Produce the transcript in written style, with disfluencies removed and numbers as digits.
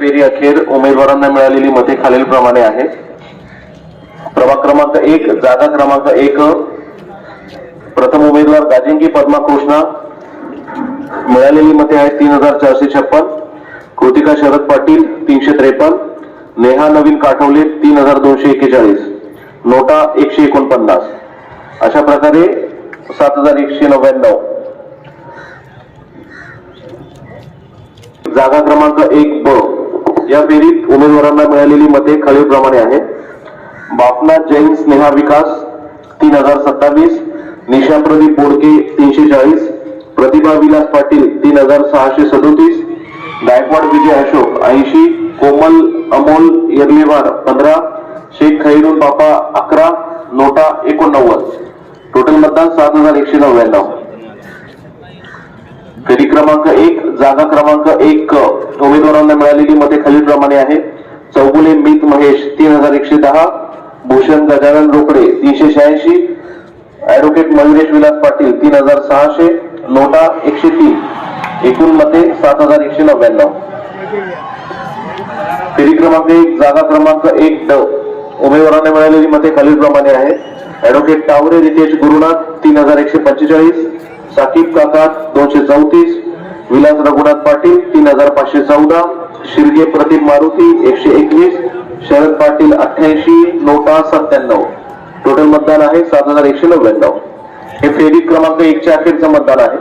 फेरी अखेर उमेदवारांना मिळालेली मते खालीलप्रमाणे आहे. प्रभाग क्रमांक 1 जागा क्रमांक 1 प्रथम उमेदवार गाजिंगी पद्मा कृष्णा, मिळालेली मते आहेत 3456. कृतिका शरद पाटील 353. नेहा नवीन काठवले 3241. नोटा 149. अशा प्रकारे 7199. जागा क्रमांक 1 ब या फेरीत उमेदवारांना मिळालेली मते खालीलप्रमाणे आहेत. बापना जैन स्नेहा विकास 3027. निशा प्रदीप बोडके 340. प्रतिभा विलास पाटील 3637. गायकवाड विजय अशोक 80. कोमल अमोल यर्लेवार 15. शेख खैरून बापा 11. नोटा 89. टोटल मतदान 7199. फेरी क्रमांक 1 जागा क्रमांक 1 उमेदवारांना मिळालेली मते खालीलप्रमाणे आहे. चौगुले मीत महेश 3110. भूषण गजानन रोकडे 386. ऍडव्होकेट मयुरेश विलास पाटील 3600. नोटा 103. एकूण मते 7199. फेरी क्रमांक 1 जागा क्रमांक 1 ड उमेदवारांना मिळालेली मते खालीलप्रमाणे आहे. ऍडव्होकेट टावरे रितेश गुरुनाथ 3145. साकीब काका 234. विलास रघुनाथ पाटील 3514. शिर्गे प्रदीप मारुती 121. शरद पाटील 88. नोटा 97. टोटल मतदान आहे 7199. हे फेरी क्रमांक 1 च्या अखेरचं मतदान आहे.